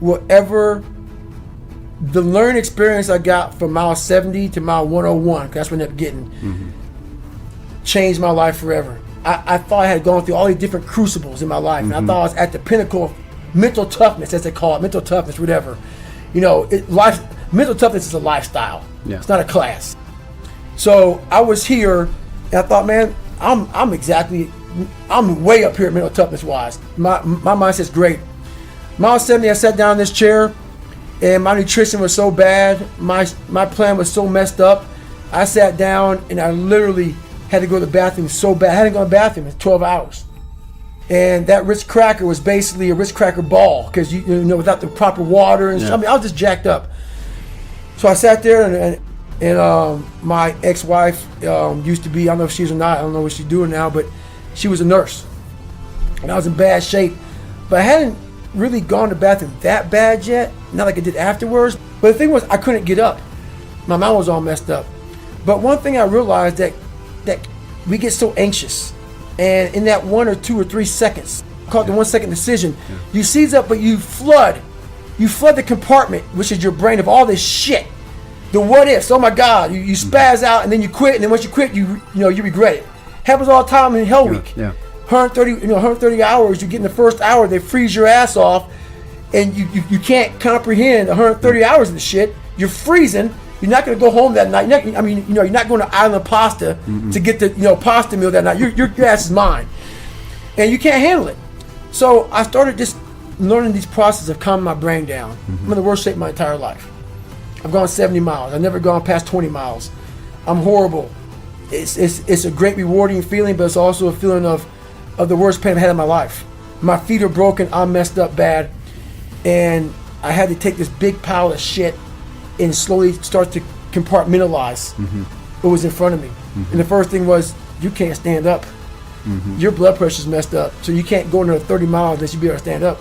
will ever, the learning experience I got from mile 70 to mile 101, 'cause that's what I ended up getting, changed my life forever. I thought I had gone through all these different crucibles in my life, and I thought I was at the pinnacle of mental toughness, as they call it, mental toughness, whatever. You know, mental toughness is a lifestyle. Yeah. It's not a class. So I was here, and I thought, man, I'm way up here mental toughness wise. My mindset's great. Mile 70, I sat down in this chair, and my nutrition was so bad. My plan was so messed up. I sat down, and I literally had to go to the bathroom so bad. I hadn't gone to the bathroom in 12 hours. And that Ritz cracker was basically a Ritz cracker ball, because you know, without the proper water and I mean, I was just jacked up. So I sat there, and my ex-wife used to be, I don't know if she's or not, I don't know what she's doing now, but she was a nurse, and I was in bad shape. But I hadn't really gone to the bathroom that bad yet, not like I did afterwards. But the thing was, I couldn't get up. My mind was all messed up. But one thing I realized that we get so anxious, and in that 1 or 2 or 3 seconds, called the 1 second decision, you seize up, but you flood the compartment, which is your brain, of all this shit. The what ifs, oh my God, you spaz out, and then you quit, and then once you quit, you regret it. Happens all the time in Hell Week. 130 hours, you get in the first hour, they freeze your ass off, and you can't comprehend 130 hours of the shit. You're freezing. You're not going to go home that night. You're not going to Island Pasta to get the pasta meal that night. Your ass is mine, and you can't handle it. So I started just learning these processes of calming my brain down. I'm in the worst shape of my entire life. I've gone 70 miles. I've never gone past 20 miles. I'm horrible. It's a great rewarding feeling, but it's also a feeling of the worst pain I've had in my life. My feet are broken. I'm messed up bad, and I had to take this big pile of shit and slowly start to compartmentalize what was in front of me. And the first thing was, you can't stand up. Your blood pressure's messed up, so you can't go another 30 miles unless you be able to stand up.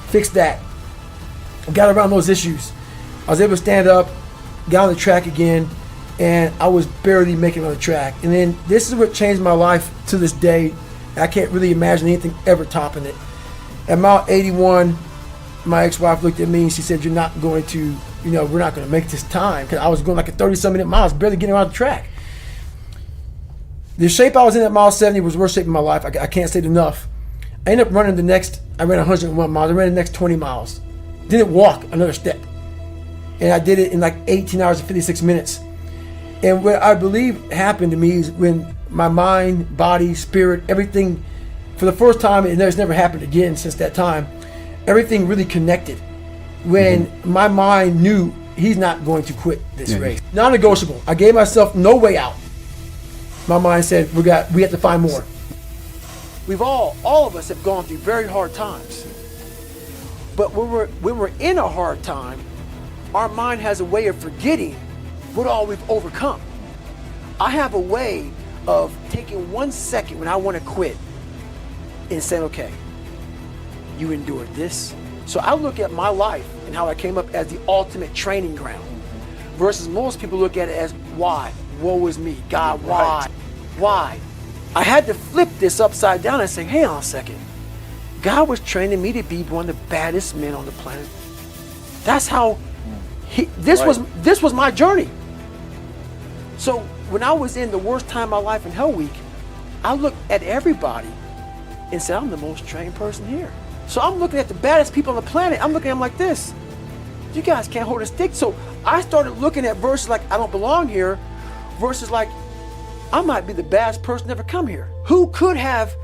Fix that. Got around those issues. I was able to stand up, got on the track again, and I was barely making it on the track. And then this is what changed my life to this day. I can't really imagine anything ever topping it. At mile 81, my ex-wife looked at me and she said, we're not going to make this time, because I was going like a 30-some minute miles, barely getting around the track. The shape I was in at mile 70 was the worst shape of my life. I can't say it enough. I ended up running I ran 101 miles. I ran the next 20 miles. Didn't walk another step. And I did it in like 18 hours and 56 minutes. And what I believe happened to me is when my mind, body, spirit, everything, for the first time, and it's never happened again since that time, everything really connected. When my mind knew he's not going to quit this race. Non-negotiable. I gave myself no way out. My mind said, we have to find more. We've all of us have gone through very hard times. But when we're in a hard time, our mind has a way of forgetting what all we've overcome. I have a way of taking 1 second when I want to quit and saying, okay, you endured this. So I look at my life and how I came up as the ultimate training ground, versus most people look at it as why? Woe is me. God, why? Right. Why? I had to flip this upside down and say, hang on a second. God was training me to be one of the baddest men on the planet. That's how this was my journey. So when I was in the worst time of my life in Hell Week, I looked at everybody and said, I'm the most trained person here. So I'm looking at the baddest people on the planet. I'm looking at them like this. You guys can't hold a stick. So I started looking at verses like, I don't belong here, versus like, I might be the baddest person to ever come here. Who could have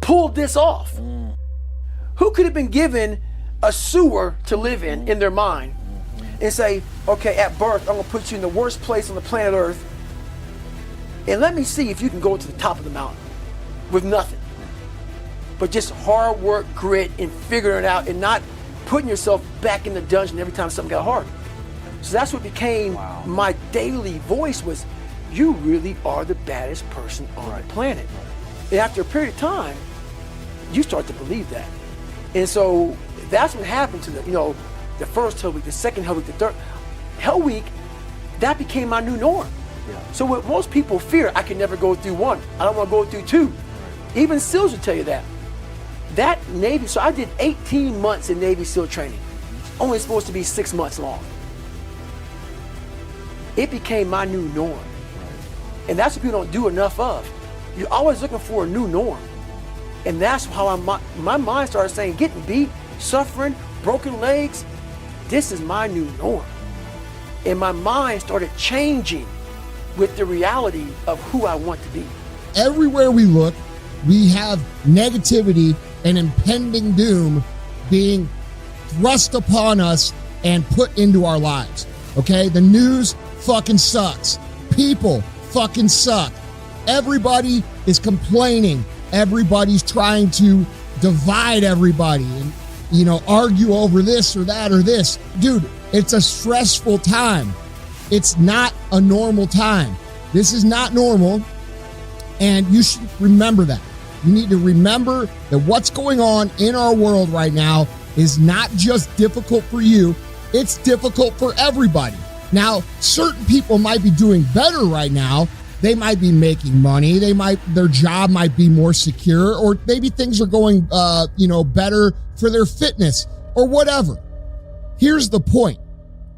pulled this off? Who could have been given a sewer to live in their mind and say, okay, at birth, I'm gonna put you in the worst place on the planet Earth, and let me see if you can go to the top of the mountain with nothing. But just hard work, grit, and figuring it out, and not putting yourself back in the dungeon every time something got hard. So that's what became my daily voice was, you really are the baddest person on the planet. And after a period of time, you start to believe that. And so that's what happened to the first Hell Week, the second Hell Week, the third Hell Week. That became my new norm. So what most people fear, I can never go through one. I don't want to go through two. Even SEALs will tell you that. That Navy, so I did 18 months in Navy SEAL training. only supposed to be 6 months long. It became my new norm. And that's what people don't do enough of. You're always looking for a new norm. And that's how my mind started saying, getting beat, suffering, broken legs, this is my new norm. And my mind started changing with the reality of who I want to be. Everywhere we look, we have negativity and impending doom being thrust upon us and put into our lives. Okay? The news fucking sucks. People fucking suck. Everybody is complaining. Everybody's trying to divide everybody and, argue over this or that or this. Dude, it's a stressful time. It's not a normal time. This is not normal. And you should remember that. You need to remember that what's going on in our world right now is not just difficult for you, it's difficult for everybody. Now, certain people might be doing better right now. They might be making money. Their job might be more secure, or maybe things are going, better for their fitness or whatever. Here's the point.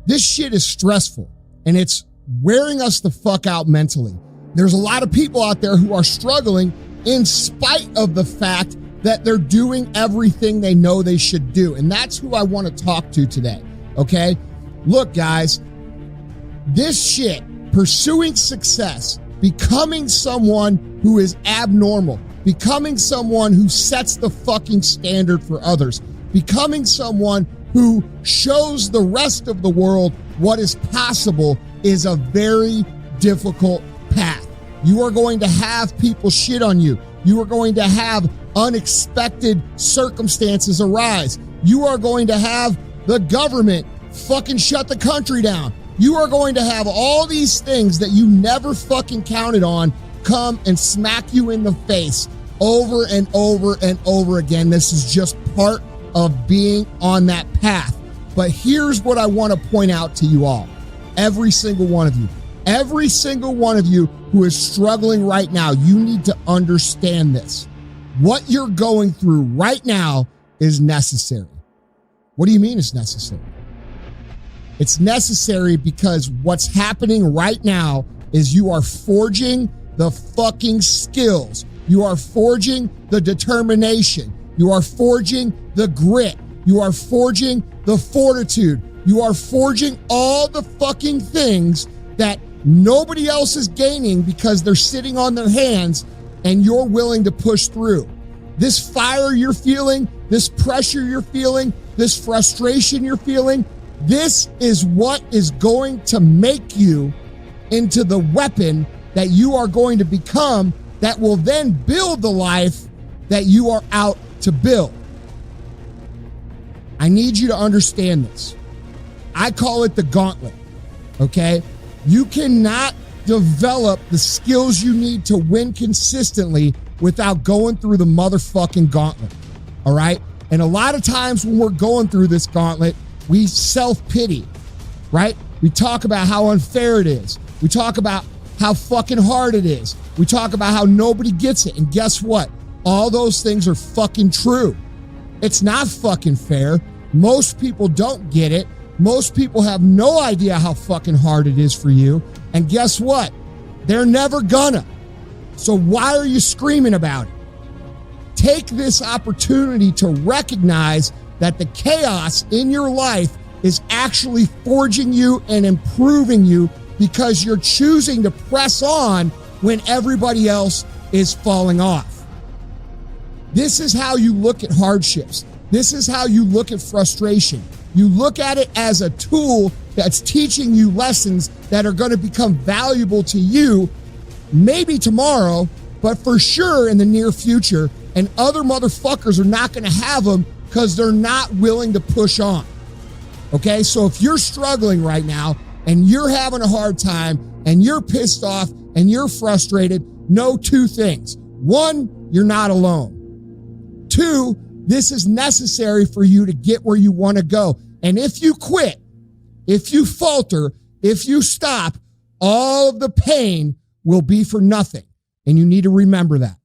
This shit is stressful and it's wearing us the fuck out mentally. There's a lot of people out there who are struggling in spite of the fact that they're doing everything they know they should do. And that's who I want to talk to today. Okay? Look, guys, this shit, pursuing success, becoming someone who is abnormal, becoming someone who sets the fucking standard for others, becoming someone who shows the rest of the world what is possible is a very difficult path. You are going to have people shit on you. You are going to have unexpected circumstances arise. You are going to have the government fucking shut the country down. You are going to have all these things that you never fucking counted on come and smack you in the face over and over and over again. This is just part of being on that path. But here's what I want to point out to you all. Every single one of you who is struggling right now, you need to understand this. What you're going through right now is necessary. What do you mean it's necessary? It's necessary because what's happening right now is you are forging the fucking skills. You are forging the determination. You are forging the grit. You are forging the fortitude. You are forging all the fucking things that nobody else is gaining because they're sitting on their hands and you're willing to push through. This fire you're feeling, this pressure you're feeling, this frustration you're feeling, this is what is going to make you into the weapon that you are going to become that will then build the life that you are out to build. I need you to understand this. I call it the gauntlet, okay? You cannot develop the skills you need to win consistently without going through the motherfucking gauntlet, all right? And a lot of times when we're going through this gauntlet, we self-pity, right? We talk about how unfair it is. We talk about how fucking hard it is. We talk about how nobody gets it. And guess what? All those things are fucking true. It's not fucking fair. Most people don't get it. Most people have no idea how fucking hard it is for you. And guess what? They're never gonna. So why are you screaming about it? Take this opportunity to recognize that the chaos in your life is actually forging you and improving you because you're choosing to press on when everybody else is falling off. This is how you look at hardships. This is how you look at frustration. You look at it as a tool that's teaching you lessons that are going to become valuable to you, maybe tomorrow, but for sure in the near future. And other motherfuckers are not going to have them because they're not willing to push on. Okay, so if you're struggling right now and you're having a hard time and you're pissed off and you're frustrated, know two things. One, you're not alone. Two, this is necessary for you to get where you want to go. And if you quit, if you falter, if you stop, all of the pain will be for nothing. And you need to remember that.